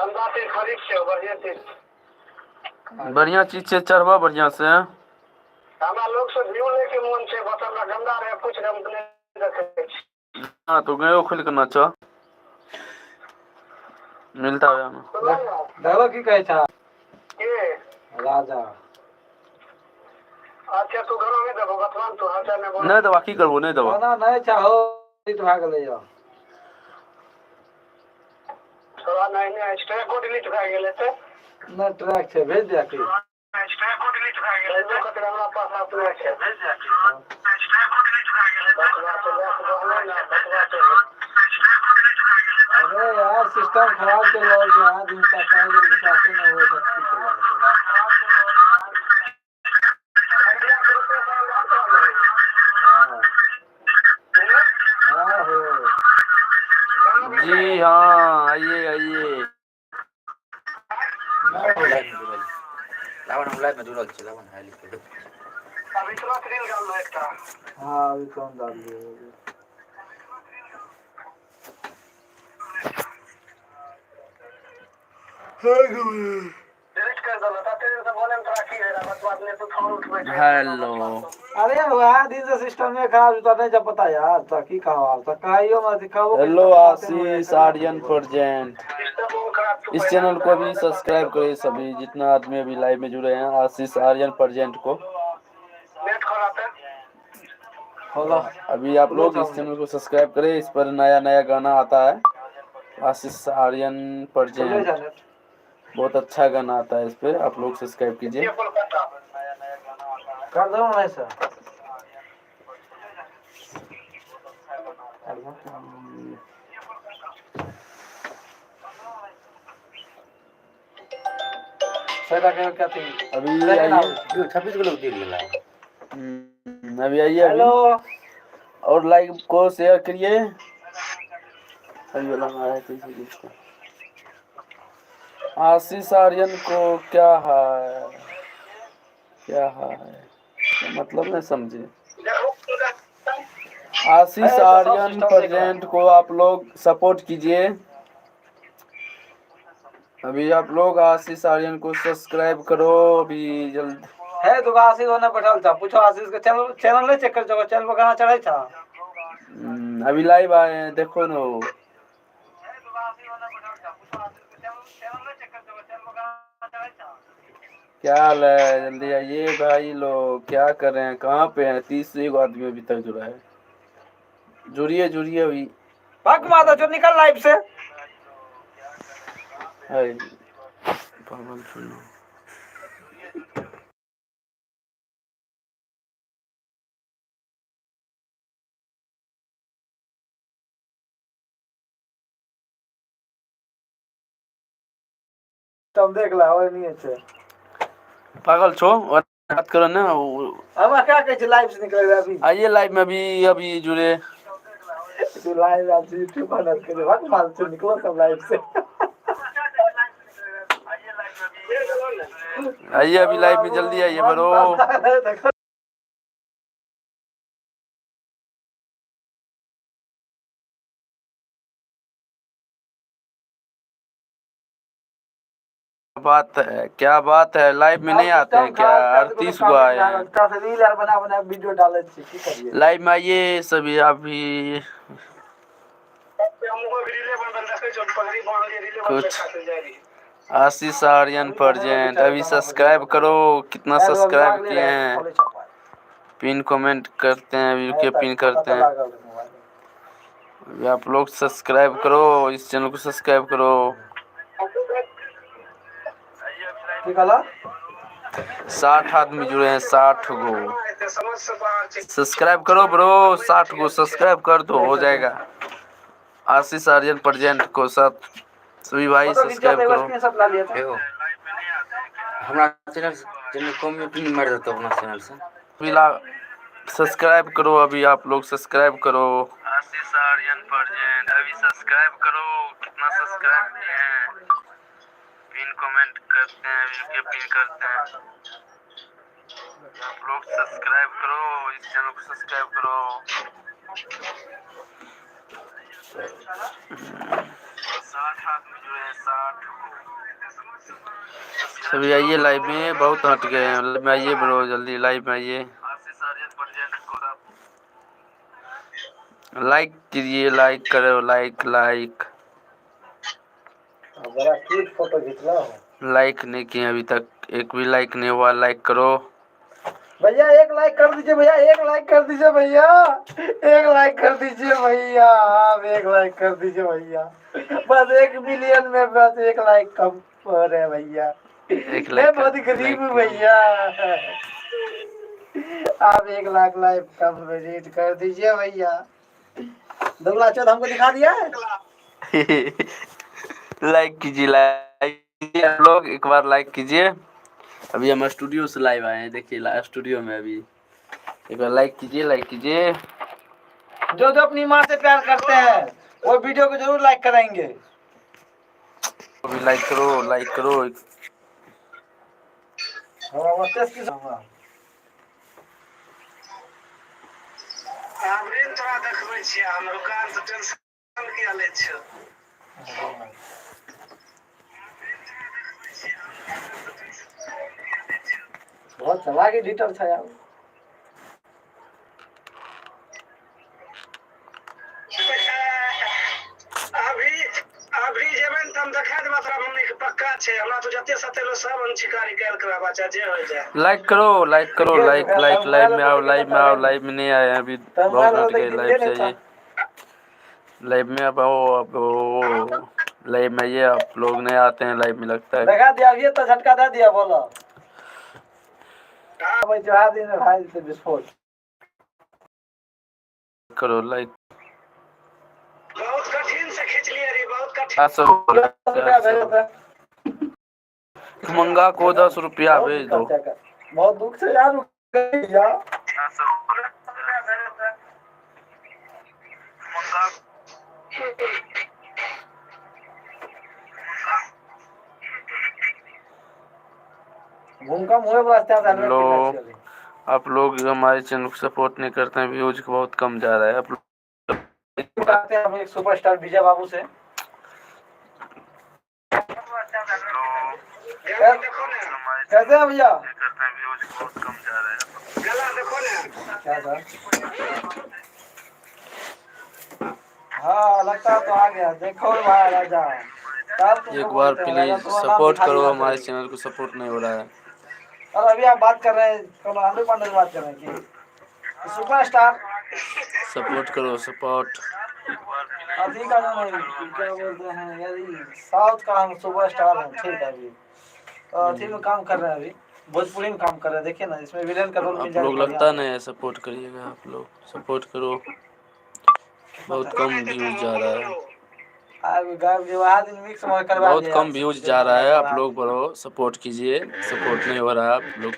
गंदा चीज खरीद से बढ़िया चीज चीज से चढ़वा बढ़िया से। हमरा लोग से व्यू लेके मन से बस हमरा गंदा रहे कुछ हम नहीं देखे। हां तो गयो खुल के नाचो मिलता है ना देखो की कहे था के राजा। अच्छा तू घर में देखो बतवान तू हाचा में बोल नहीं दवा की करबो नहीं दवा ना नहीं चाहो डिलीट भ गेलै यो थोड़ा नहीं स्ट्राइक को डिलीट भ गेलै ते ना ट्रैक छै भेज दिया कि स्ट्राइक को डिलीट भ गेलै जो खतरा हमरा पास अपने छै भेज दिया कि स्ट्राइक को डिलीट भ गेलै बकवा तो लेक बोले ना बकवा तो अरे यार सिस्टम खराब चल रहा है आज इनका क्या विकास नहीं हो सकती जी हाँ आइए आइए लावन हम लाइव में जुड़ल छी लावन है लिख दे अभी तुरंत रील डाल लो एकटा हां अभी कौन डाल दिए डिलीट कर दो ना तेरे से बोले में तोरा की है बस बात नहीं तू फोन उठबै हेलो अरे वह दिन से सिस्टम में खराब होता नहीं जब पता यार तो की कहो तो कहियो मत दिखाओ हेलो आशीष आर्यन प्रेजेंट इस चैनल को भी सब्सक्राइब करें सभी जितना आदमी अभी लाइव में जुड़े हैं आशीष आर्यन प्रेजेंट को नेट खराब है होला अभी आप लोग इस चैनल को सब्सक्राइब करें इस पर नया नया गाना आता है आशीष आर्यन प्रेजेंट बहुत अच्छा गाना आता है इस पे आप लोग सब्सक्राइब कीजिए कर दो ना ऐसा सदा क्या थी अभी आइए 26 को लोग दे गेला अभी आइए हेलो और लाइक को शेयर करिए अभी वाला हमारा है तो आशीष आर्यन को क्या है मतलब नहीं समझे आशीष आर्यन प्रेजेंट को आप लोग सपोर्ट कीजिए अभी आप लोग आशीष आर्यन को सब्सक्राइब करो अभी जल्द है तो आशीष होने बैठल था पूछो आशीष के चैनल नहीं चेक कर जो चैनल पर गाना चढ़ाई था अभी लाइव आए हैं देखो ना क्या हाल है जल्दी आइए भाई लोग क्या कर रहे हैं कहाँ पे हैं 30 आदमी अभी तक जुड़ा है जुड़िए अभी भाग माता जो निकल लाइव से पागल सुनो तुम देख ला और नहीं है पागल छो और बात करो ना अब क्या कहे लाइव से निकल अभी आइए लाइव में अभी जुड़े तू लाइव आज यूट्यूब पर कर भाग मार से निकलो सब लाइव से आइए अभी लाइव में जल्दी आइए बरो क्या बात है लाइव में नहीं आते हैं क्या 38 को आए हैं बना वीडियो डाले की करिए लाइव में आइए सभी आप भी कुछ आशीष आर्यन प्रेजेंट अभी सब्सक्राइब करो कितना सब्सक्राइब किए हैं पिन कमेंट करते हैं वीडियो के पिन करते हैं अभी आप लोग सब्सक्राइब करो इस चैनल को सब्सक्राइब करो 60 आदमी जुड़े हैं 60 गो सब्सक्राइब करो ब्रो 60 गो सब्सक्राइब कर दो हो जाएगा आशीष आर्यन प्रेजेंट को साथ सभी भाई सब्सक्राइब करो देखो हमरा चैनल कमेंट नहीं मार देता अपना चैनल से सब्सक्राइब करो अभी आप लोग सब्सक्राइब करो आशीष आर्यन प्रेजेंट अभी सब्सक्राइब करो कितना सब्सक्राइब किए हैं पिन कमेंट करते हैं वीडियो पिन करते हैं आप लोग सब्सक्राइब करो इस चैनल को सब्सक्राइब करो सभी आइए लाइव में, बहुत हट गए हैं। लाइव में आइए ब्रो, जल्दी लाइव में आइए। लाइक कीजिए, लाइक करो, लाइक लाइक। बड़ा क्यूट फोटो खींच रहा हूँ। लाइक नहीं किए अभी तक, एक भी लाइक नहीं हुआ। लाइक करो भैया, एक लाइक कर दीजिए भैया, एक लाइक कर दीजिए भैया, एक लाइक कर दीजिए भैया, आप एक लाइक कर दीजिए भैया। बस 1 मिलियन में बस एक लाइक कम हो रहे भैया। एक मैं लाइक बहुत गरीब हूँ भैया। आप 1 लाख लाइक कंप्लीट कर दीजिए भैया। दुगला चौथ हमको दिखा दिया है। लाइक कीजिए, लाइक कीजिए आप लोग, एक बार लाइक कीजिए। अभी हम स्टूडियो से लाइव आए हैं, देखिए स्टूडियो में अभी। एक बार लाइक कीजिए, लाइक कीजिए। जो जो अपनी माँ से प्यार करते हैं वो वीडियो को जरूर लाइक कराएंगे। अभी लाइक करो, लाइक करो। तोरा देखबै छियै हम दुकान से टेंशन किया ले छ। बहुत चलाक एडिटर था यार। अभी जेबन त हम देखा देबा तोरा मम्मी के पक्का छै। हमरा तो जते सतेलो सब हम शिकारी काल करा बच्चा जे हो जाए। लाइक करो, लाइक करो, लाइक लाइक। लाइव में आओ, लाइव में आओ। लाइव में नहीं आए हैं अभी, बहुत हट गए। लाइव से आइए, लाइव में अब आओ। अब लाइव में आइए। आप लोग नहीं आते हैं लाइव में, लगता है। लगा दिया, ये तो झटका दे दिया। बोलो भाई, चढ़ा दिन भाई से विस्फोट करो लाइक। बहुत कठिन से खींच लिया रे, बहुत कठिन। मंगा को 10 रुपया भेज दो। बहुत दुख से यार। लो, आप लोग हमारे चैनल को सपोर्ट नहीं करते हैं, व्यूज बहुत कम जा रहा है। आप लोग आते हैं हम एक सुपरस्टार विजय बाबू से। कैसे है भैया? बहुत कम जा रहा है। गला देखो ना क्या सर? हाँ, लगता तो आ गया। देखो भाई राजा, एक बार प्लीज सपोर्ट करो, हमारे चैनल को सपोर्ट नहीं हो रहा है। और अभी आप बात कर रहे हैं, आंध्र पांडे से बात कर रहे हैं कि सुपरस्टार सपोर्ट करो, सपोर्ट। अभी का जो नहीं, क्या बोलते हैं यार, साउथ का हम सुपरस्टार हैं। ठीक है, अभी अभी में काम कर रहे हैं, अभी भोजपुरी में काम कर रहे हैं। देखिए ना, इसमें विलेन का रोल मिल आप जाएगा। लोग लगता नहीं है सपोर्ट करिएगा। आप लोग सपोर्ट करो, बहुत कम व्यूज जा रहा है। बहुत कम व्यूज जा रहा है। आप लोग बड़ो सपोर्ट कीजिए, सपोर्ट नहीं हो रहा है। आप लोग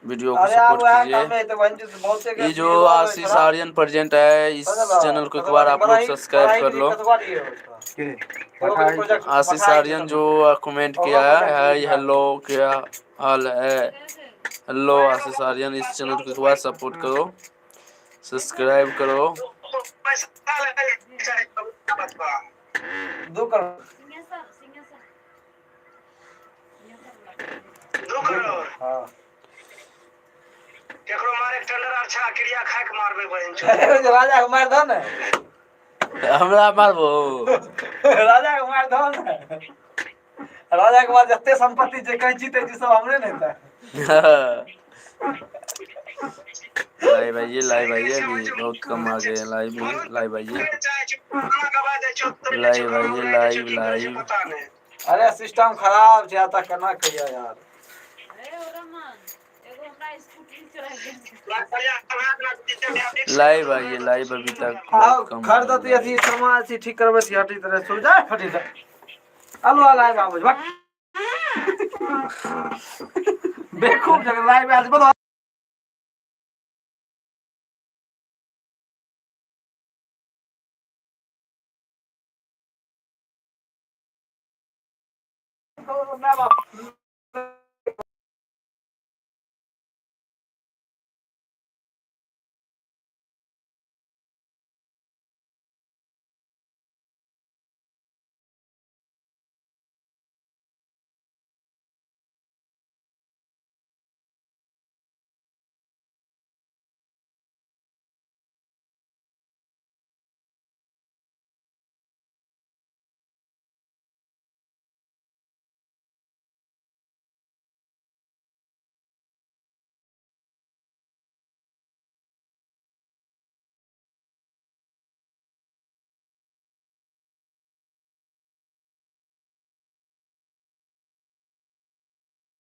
वीडियो को सपोर्ट कीजिए। ये जो आशीष आर्यन प्रेजेंट है, इस चैनल को एक बार आप लोग सब्सक्राइब कर लो। आशीष आर्यन जो कमेंट किया है, हाय हेलो क्या हाल है। हेलो आशीष आर्यन, इस चैनल को एक बार सपोर्ट करो, सब्सक्राइब करो। 2 करोड़। 2 करोड़। हाँ, केकरो मारे टेंडर अच्छा क्रिया खा के मारबे बहन चो। राजा को मार दो ना। हमरा मारबो। राजा को मार दो ना। राजा के बाद जते संपत्ति जे कहीं जीते जी सब हमरे नहीं था। लाइव आइए, लाइव आइए। अभी बहुत कम आ गए लाइव में। लाइव आइए, लाइव आइए, लाइव लाइव। अरे सिस्टम खराब ज्यादा करना कहिया यार। लाइव आइए, लाइव अभी तक आओ बहुत कम घर दो तो ऐसी सामान ऐसी ठीक करबे थी हटी तरह सुन जा फटी जा। अल्लाह लाइव आवे भाग। बेवकूफ जगह लाइव आज बता। तो मैं